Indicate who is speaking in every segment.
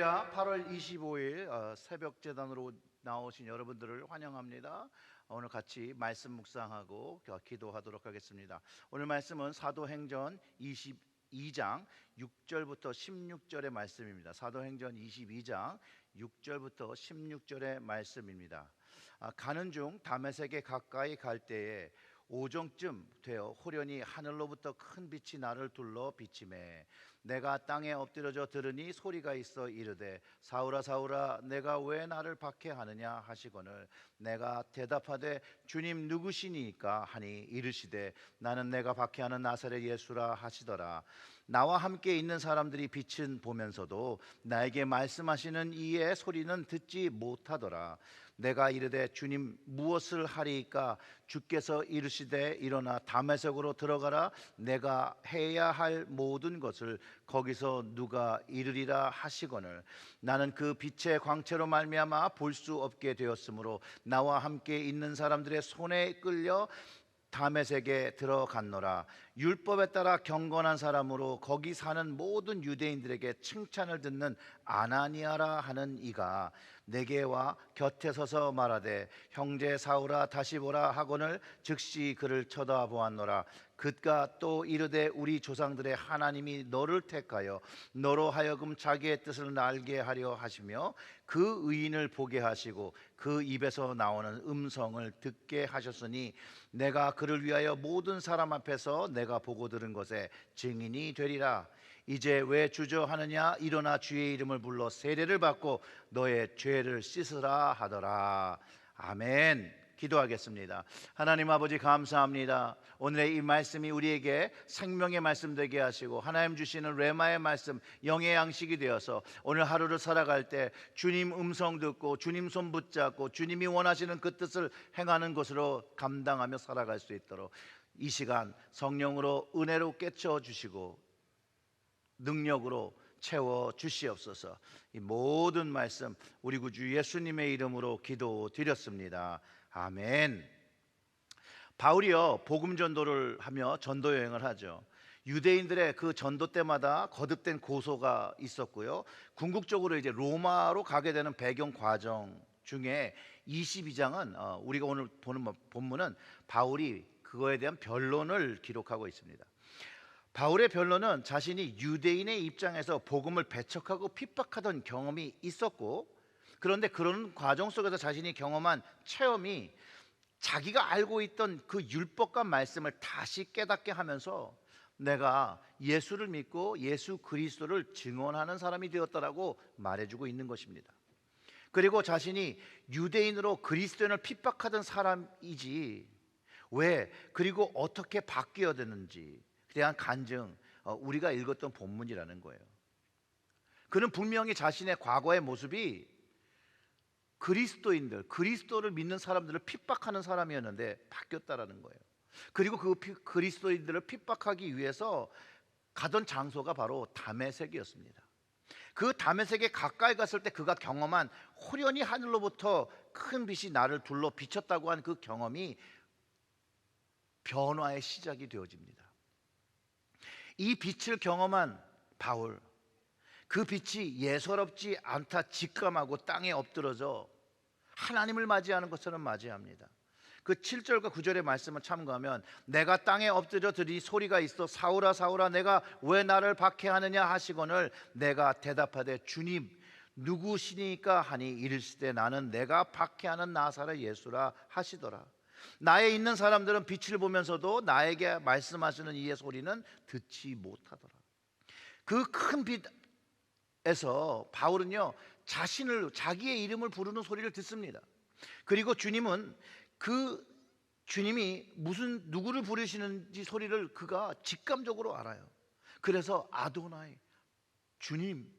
Speaker 1: 할렐루야. 8월 25일 새벽 제단으로 나오신 여러분들을 환영합니다. 오늘 같이 말씀 묵상하고 기도하도록 하겠습니다. 오늘 말씀은 사도행전 22장 6절부터 16절의 말씀입니다. 사도행전 22장 6절부터 16절의 말씀입니다. 가는 중 다메섹에 가까이 갈 때에 오정쯤 되어 호련히 하늘로부터 큰 빛이 나를 둘러 비치매 내가 땅에 엎드려져 들으니 소리가 있어 이르되 사울아 사울아 내가 왜 나를 박해하느냐 하시거늘 내가 대답하되 주님 누구시니까 하니 이르시되 나는 내가 박해하는 나사렛 예수라 하시더라. 나와 함께 있는 사람들이 빛은 보면서도 나에게 말씀하시는 이의 소리는 듣지 못하더라. 내가 이르되 주님 무엇을 하리이까? 주께서 이르시되 일어나 다메섹으로 들어가라. 내가 해야 할 모든 것을 거기서 누가 이르리라 하시거늘 나는 그 빛의 광채로 말미암아 볼 수 없게 되었으므로 나와 함께 있는 사람들의 손에 끌려 다메섹에 들어갔노라. 율법에 따라 경건한 사람으로 거기 사는 모든 유대인들에게 칭찬을 듣는 아나니아라 하는 이가 내게 와 곁에 서서 말하되 형제 사울아 다시 보라 하거늘 즉시 그를 쳐다보았노라. 그가 또 이르되 우리 조상들의 하나님이 너를 택하여 너로 하여금 자기의 뜻을 알게 하려 하시며 그 의인을 보게 하시고 그 입에서 나오는 음성을 듣게 하셨으니 내가 그를 위하여 모든 사람 앞에서 내가 보고 들은 것에 증인이 되리라. 이제 왜 주저하느냐? 일어나 주의 이름을 불러 세례를 받고 너의 죄를 씻으라 하더라. 아멘. 기도하겠습니다. 하나님 아버지 감사합니다. 오늘의 이 말씀이 우리에게 생명의 말씀 되게 하시고 하나님 주시는 레마의 말씀 영의 양식이 되어서 오늘 하루를 살아갈 때 주님 음성 듣고 주님 손 붙잡고 주님이 원하시는 그 뜻을 행하는 것으로 감당하며 살아갈 수 있도록 이 시간 성령으로 은혜로 깨쳐 주시고 능력으로 채워 주시옵소서. 이 모든 말씀 우리 구주 예수님의 이름으로 기도드렸습니다. 아멘. 바울이요 복음 전도를 하며 전도 여행을 하죠. 유대인들의 그 전도 때마다 거듭된 고소가 있었고요. 궁극적으로 이제 로마로 가게 되는 배경 과정 중에 22장은 우리가 오늘 보는 본문은 바울이 그거에 대한 변론을 기록하고 있습니다. 바울의 변론은 자신이 유대인의 입장에서 복음을 배척하고 핍박하던 경험이 있었고, 그런데 그런 과정 속에서 자신이 경험한 체험이 자기가 알고 있던 그 율법과 말씀을 다시 깨닫게 하면서 내가 예수를 믿고 예수 그리스도를 증언하는 사람이 되었다라고 말해주고 있는 것입니다. 그리고 자신이 유대인으로 그리스도인을 핍박하던 사람이지 왜 그리고 어떻게 바뀌어야 되는지 대한 간증, 우리가 읽었던 본문이라는 거예요. 그는 분명히 자신의 과거의 모습이 그리스도를 믿는 사람들을 핍박하는 사람이었는데 바뀌었다라는 거예요. 그리고 그 그리스도인들을 핍박하기 위해서 가던 장소가 바로 다메섹이었습니다. 그 다메섹에 가까이 갔을 때 그가 경험한 호련히 하늘로부터 큰 빛이 나를 둘러 비쳤다고 한 그 경험이 변화의 시작이 되어집니다. 이 빛을 경험한 바울, 그 빛이 예사롭지 않다 직감하고 땅에 엎드러져 하나님을 맞이하는 것처럼 맞이합니다. 그 7절과 9절의 말씀을 참고하면 내가 땅에 엎드려 들으니 소리가 있어 사울아 사울아 내가 왜 나를 박해하느냐 하시거늘 내가 대답하되 주님 누구시니까 하니 이르시되 나는 내가 박해하는 나사렛 예수라 하시더라. 나에 있는 사람들은 빛을 보면서도 나에게 말씀하시는 이의 소리는 듣지 못하더라. 그 큰 빛에서 바울은요 자기의 이름을 부르는 소리를 듣습니다. 그리고 주님은 주님이 누구를 부르시는지 소리를 그가 직감적으로 알아요. 그래서 아도나이, 주님,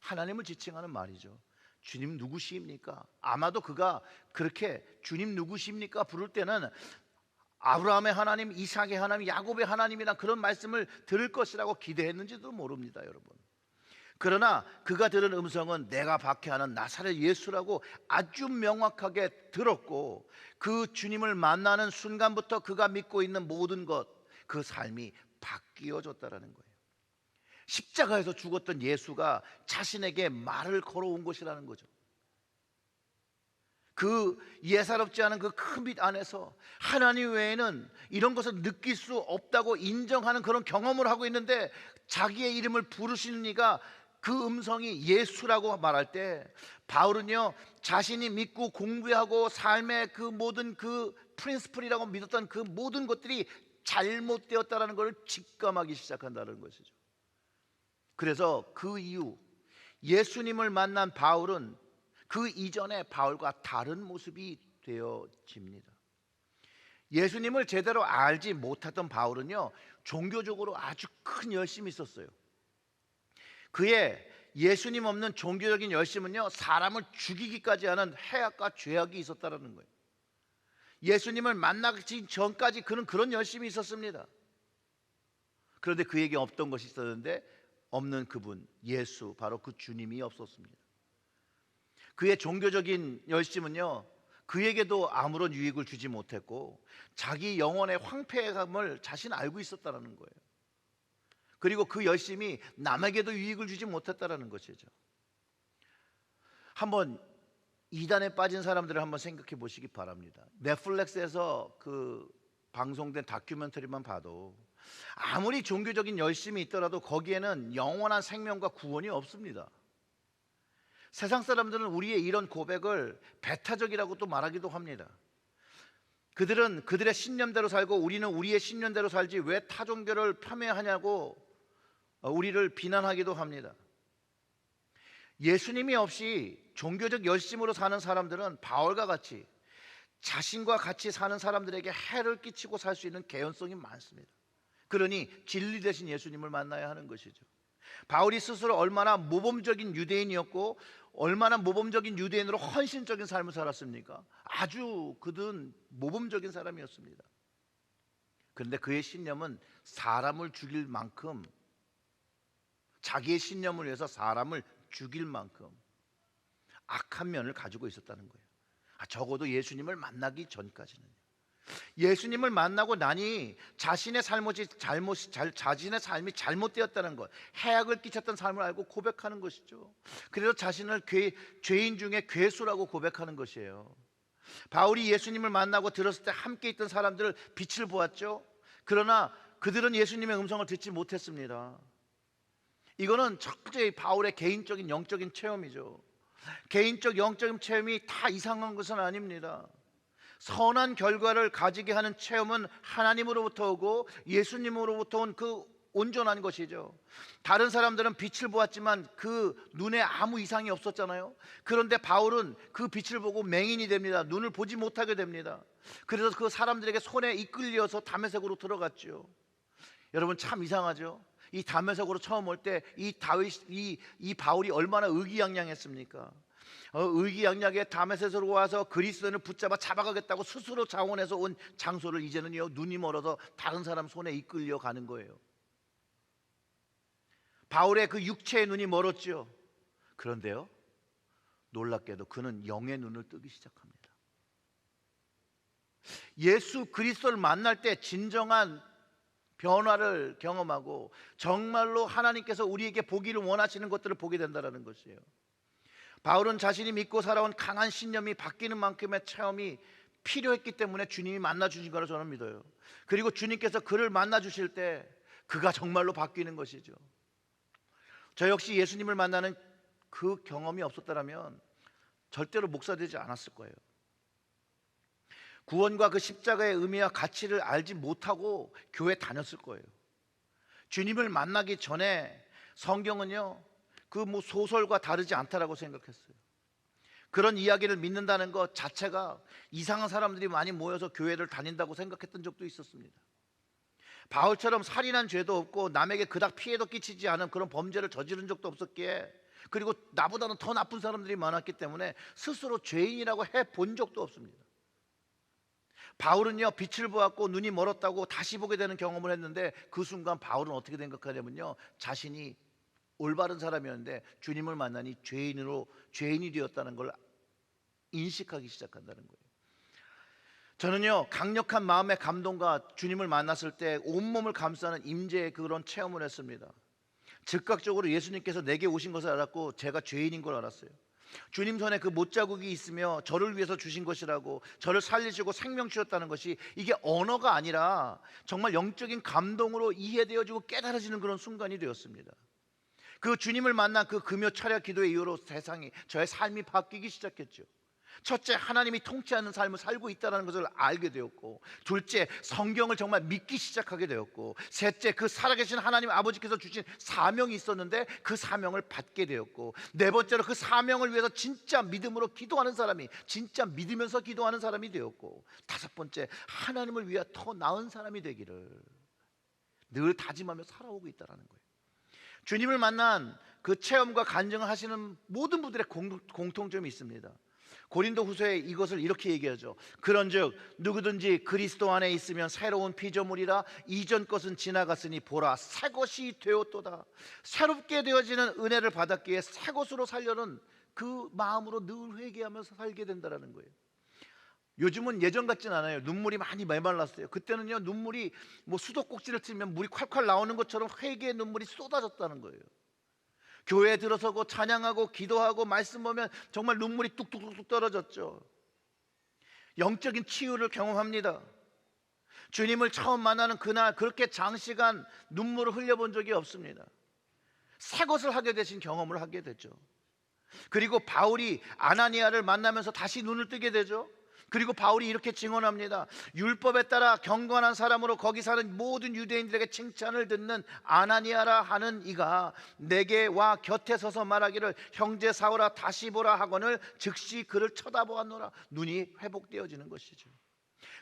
Speaker 1: 하나님을 지칭하는 말이죠. 주님 누구십니까? 아마도 그가 그렇게 주님 누구십니까 부를 때는 아브라함의 하나님, 이삭의 하나님, 야곱의 하나님이란 그런 말씀을 들을 것이라고 기대했는지도 모릅니다, 여러분. 그러나 그가 들은 음성은 내가 박해하는 나사렛 예수라고 아주 명확하게 들었고 그 주님을 만나는 순간부터 그가 믿고 있는 모든 것, 그 삶이 바뀌어졌다라는 거예요. 십자가에서 죽었던 예수가 자신에게 말을 걸어온 것이라는 거죠. 그 예사롭지 않은 그 큰 빛 안에서 하나님 외에는 이런 것을 느낄 수 없다고 인정하는 그런 경험을 하고 있는데, 자기의 이름을 부르시는 이가 그 음성이 예수라고 말할 때, 바울은요 자신이 믿고 공부하고 삶의 그 모든 그 프린스플이라고 믿었던 그 모든 것들이 잘못되었다라는 것을 직감하기 시작한다는 것이죠. 그래서 그 이후 예수님을 만난 바울은 그 이전의 바울과 다른 모습이 되어집니다. 예수님을 제대로 알지 못했던 바울은요 종교적으로 아주 큰 열심이 있었어요. 그의 예수님 없는 종교적인 열심은요 사람을 죽이기까지 하는 해악과 죄악이 있었다는 거예요. 예수님을 만나기 전까지 그는 그런 열심이 있었습니다. 그런데 그에게 없던 것이 있었는데, 없는 그분 예수, 바로 그 주님이 없었습니다. 그의 종교적인 열심은요 그에게도 아무런 유익을 주지 못했고, 자기 영혼의 황폐함을 자신 알고 있었다는 거예요. 그리고 그 열심이 남에게도 유익을 주지 못했다는 것이죠. 한번 이단에 빠진 사람들을 한번 생각해 보시기 바랍니다. 넷플릭스에서 그 방송된 다큐멘터리만 봐도 아무리 종교적인 열심이 있더라도 거기에는 영원한 생명과 구원이 없습니다. 세상 사람들은 우리의 이런 고백을 배타적이라고 또 말하기도 합니다. 그들은 그들의 신념대로 살고 우리는 우리의 신념대로 살지 왜 타 종교를 폄훼하냐고 우리를 비난하기도 합니다. 예수님이 없이 종교적 열심으로 사는 사람들은 바울과 같이 자신과 같이 사는 사람들에게 해를 끼치고 살 수 있는 개연성이 많습니다. 그러니 진리 되신 예수님을 만나야 하는 것이죠. 바울이 스스로 얼마나 모범적인 유대인이었고 얼마나 모범적인 유대인으로 헌신적인 삶을 살았습니까? 아주 그는 모범적인 사람이었습니다. 그런데 그의 신념은 사람을 죽일 만큼, 자기의 신념을 위해서 사람을 죽일 만큼 악한 면을 가지고 있었다는 거예요. 적어도 예수님을 만나기 전까지는. 예수님을 만나고 나니 자신의 자신의 삶이 잘못되었다는 것, 해악을 끼쳤던 삶을 알고 고백하는 것이죠. 그래서 자신을 죄인 중에 괴수라고 고백하는 것이에요. 바울이 예수님을 만나고 들었을 때 함께 있던 사람들을 빛을 보았죠. 그러나 그들은 예수님의 음성을 듣지 못했습니다. 이거는 철저히 바울의 개인적인 영적인 체험이죠. 개인적 영적인 체험이 다 이상한 것은 아닙니다. 선한 결과를 가지게 하는 체험은 하나님으로부터 오고 예수님으로부터 온 그 온전한 것이죠. 다른 사람들은 빛을 보았지만 그 눈에 아무 이상이 없었잖아요. 그런데 바울은 그 빛을 보고 맹인이 됩니다. 눈을 보지 못하게 됩니다. 그래서 그 사람들에게 손에 이끌려서 다메섹으로 들어갔죠. 여러분 참 이상하죠. 이 다메섹으로 처음 올 때 이 바울이 얼마나 의기양양했습니까? 의기양양하게 다메섹으로 와서 그리스도인을 붙잡아 잡아가겠다고 스스로 자원해서 온 장소를 이제는요 눈이 멀어서 다른 사람 손에 이끌려 가는 거예요. 바울의 그 육체의 눈이 멀었죠. 그런데요 놀랍게도 그는 영의 눈을 뜨기 시작합니다. 예수 그리스도를 만날 때 진정한 변화를 경험하고 정말로 하나님께서 우리에게 보기를 원하시는 것들을 보게 된다는 것이에요. 바울은 자신이 믿고 살아온 강한 신념이 바뀌는 만큼의 체험이 필요했기 때문에 주님이 만나 주신 거라 저는 믿어요. 그리고 주님께서 그를 만나 주실 때 그가 정말로 바뀌는 것이죠. 저 역시 예수님을 만나는 그 경험이 없었다면 절대로 목사 되지 않았을 거예요. 구원과 그 십자가의 의미와 가치를 알지 못하고 교회 다녔을 거예요. 주님을 만나기 전에 성경은요 그 소설과 다르지 않다라고 생각했어요. 그런 이야기를 믿는다는 것 자체가 이상한 사람들이 많이 모여서 교회를 다닌다고 생각했던 적도 있었습니다. 바울처럼 살인한 죄도 없고 남에게 그닥 피해도 끼치지 않은 그런 범죄를 저지른 적도 없었기에, 그리고 나보다는 더 나쁜 사람들이 많았기 때문에 스스로 죄인이라고 해본 적도 없습니다. 바울은요 빛을 보았고 눈이 멀었다고 다시 보게 되는 경험을 했는데, 그 순간 바울은 어떻게 생각하냐면요 자신이 올바른 사람이었는데 주님을 만나니 죄인이 되었다는 걸 인식하기 시작한다는 거예요. 저는요 강력한 마음의 감동과 주님을 만났을 때 온몸을 감싸는 임재의 그런 체험을 했습니다. 즉각적으로 예수님께서 내게 오신 것을 알았고 제가 죄인인 걸 알았어요. 주님 손에 그 못자국이 있으며 저를 위해서 주신 것이라고, 저를 살리시고 생명 주셨다는 것이, 이게 언어가 아니라 정말 영적인 감동으로 이해되어지고 깨달아지는 그런 순간이 되었습니다. 그 주님을 만난 그 금요 철야 기도의 이후로 세상이, 저의 삶이 바뀌기 시작했죠. 첫째, 하나님이 통치하는 삶을 살고 있다는 것을 알게 되었고, 둘째, 성경을 정말 믿기 시작하게 되었고, 셋째, 그 살아계신 하나님 아버지께서 주신 사명이 있었는데 그 사명을 받게 되었고, 네 번째로 그 사명을 위해서 진짜 믿음으로 기도하는 사람이, 진짜 믿으면서 기도하는 사람이 되었고, 다섯 번째, 하나님을 위해 더 나은 사람이 되기를 늘 다짐하며 살아오고 있다는 거예요. 주님을 만난 그 체험과 간증을 하시는 모든 분들의 공통점이 있습니다. 고린도 후서에 이것을 이렇게 얘기하죠. 그런즉 누구든지 그리스도 안에 있으면 새로운 피조물이라, 이전 것은 지나갔으니 보라 새 것이 되었도다. 새롭게 되어지는 은혜를 받았기에 새 것으로 살려는 그 마음으로 늘 회개하면서 살게 된다는 거예요. 요즘은 예전 같진 않아요. 눈물이 많이 메말랐어요. 그때는요, 눈물이 뭐 수도꼭지를 틀면 물이 콸콸 나오는 것처럼 회개의 눈물이 쏟아졌다는 거예요. 교회에 들어서고 찬양하고 기도하고 말씀 보면 정말 눈물이 뚝뚝뚝 떨어졌죠. 영적인 치유를 경험합니다. 주님을 처음 만나는 그날 그렇게 장시간 눈물을 흘려본 적이 없습니다. 새 것을 하게 되신 경험을 하게 되죠. 그리고 바울이 아나니아를 만나면서 다시 눈을 뜨게 되죠. 그리고 바울이 이렇게 증언합니다. 율법에 따라 경건한 사람으로 거기 사는 모든 유대인들에게 칭찬을 듣는 아나니아라 하는 이가 내게 와 곁에 서서 말하기를 형제 사울아 다시 보라 하거늘 즉시 그를 쳐다보았노라. 눈이 회복되어지는 것이죠.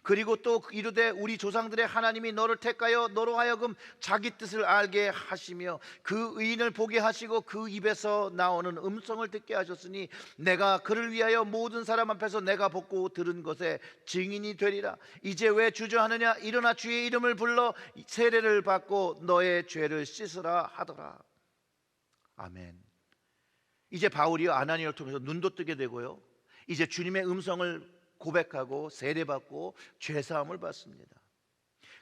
Speaker 1: 그리고 또 이르되 우리 조상들의 하나님이 너를 택하여 너로 하여금 자기 뜻을 알게 하시며 그 의인을 보게 하시고 그 입에서 나오는 음성을 듣게 하셨으니 내가 그를 위하여 모든 사람 앞에서 내가 보고 들은 것에 증인이 되리라. 이제 왜 주저하느냐? 일어나 주의 이름을 불러 세례를 받고 너의 죄를 씻으라 하더라. 아멘. 이제 바울이 아나니아를 통해서 눈도 뜨게 되고요, 이제 주님의 음성을 고백하고 세례받고 죄사함을 받습니다.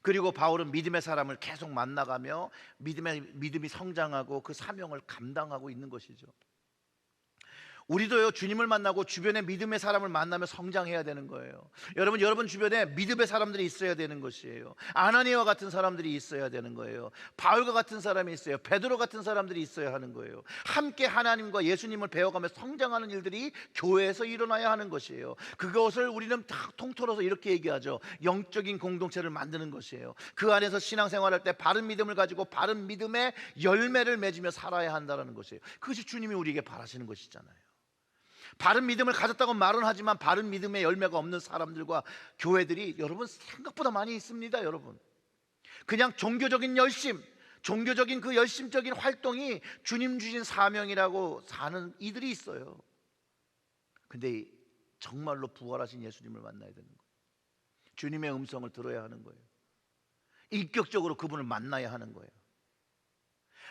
Speaker 1: 그리고 바울은 믿음의 사람을 계속 만나가며 믿음이 성장하고 그 사명을 감당하고 있는 것이죠. 우리도요, 주님을 만나고 주변에 믿음의 사람을 만나며 성장해야 되는 거예요. 여러분 주변에 믿음의 사람들이 있어야 되는 것이에요. 아나니아와 같은 사람들이 있어야 되는 거예요. 바울과 같은 사람이 있어요. 베드로 같은 사람들이 있어야 하는 거예요. 함께 하나님과 예수님을 배워가며 성장하는 일들이 교회에서 일어나야 하는 것이에요. 그것을 우리는 다 통틀어서 이렇게 얘기하죠. 영적인 공동체를 만드는 것이에요. 그 안에서 신앙생활할 때 바른 믿음을 가지고 바른 믿음의 열매를 맺으며 살아야 한다는 것이에요. 그것이 주님이 우리에게 바라시는 것이잖아요. 바른 믿음을 가졌다고 말은 하지만 바른 믿음의 열매가 없는 사람들과 교회들이 여러분 생각보다 많이 있습니다. 여러분, 그냥 종교적인 열심, 종교적인 그 열심적인 활동이 주님 주신 사명이라고 사는 이들이 있어요. 근데 정말로 부활하신 예수님을 만나야 되는 거예요. 주님의 음성을 들어야 하는 거예요. 인격적으로 그분을 만나야 하는 거예요.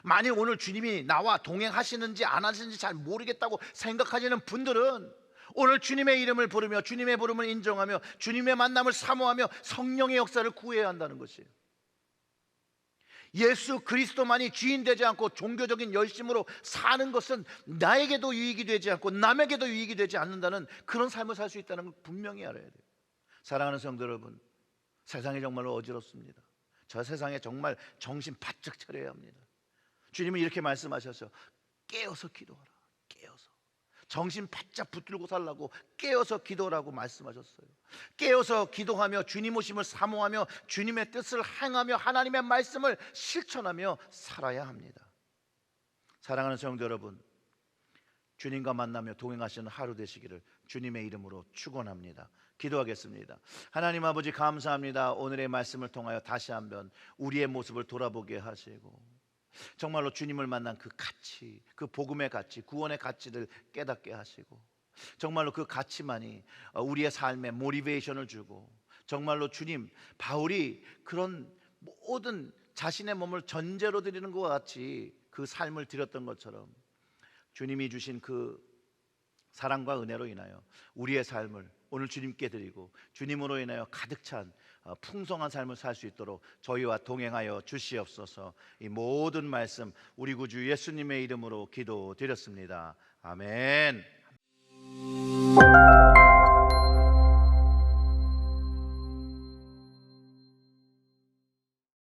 Speaker 1: 만일 오늘 주님이 나와 동행하시는지 안 하시는지 잘 모르겠다고 생각하시는 분들은 오늘 주님의 이름을 부르며 주님의 부름을 인정하며 주님의 만남을 사모하며 성령의 역사를 구해야 한다는 것이에요. 예수 그리스도만이 주인 되지 않고 종교적인 열심으로 사는 것은 나에게도 유익이 되지 않고 남에게도 유익이 되지 않는다는 그런 삶을 살 수 있다는 걸 분명히 알아야 돼요. 사랑하는 성도 여러분, 세상이 정말로 어지럽습니다. 저 세상에 정말 정신 바짝 차려야 합니다. 주님은 이렇게 말씀하셨어요. 깨어서 기도하라. 깨어서 정신 바짝 붙들고 살라고 깨어서 기도하라고 말씀하셨어요. 깨어서 기도하며 주님 오심을 사모하며 주님의 뜻을 행하며 하나님의 말씀을 실천하며 살아야 합니다. 사랑하는 성도 여러분, 주님과 만나며 동행하시는 하루 되시기를 주님의 이름으로 축원합니다. 기도하겠습니다. 하나님 아버지, 감사합니다. 오늘의 말씀을 통하여 다시 한번 우리의 모습을 돌아보게 하시고 정말로 주님을 만난 그 가치, 그 복음의 가치, 구원의 가치를 깨닫게 하시고 정말로 그 가치만이 우리의 삶에 모티베이션을 주고 정말로 주님, 바울이 그런 모든 자신의 몸을 전제로 드리는 것과 같이 그 삶을 드렸던 것처럼 주님이 주신 그 사랑과 은혜로 인하여 우리의 삶을 오늘 주님께 드리고 주님으로 인하여 가득 찬 풍성한 삶을 살 수 있도록 저희와 동행하여 주시옵소서. 이 모든 말씀 우리 구주 예수님의 이름으로 기도드렸습니다. 아멘.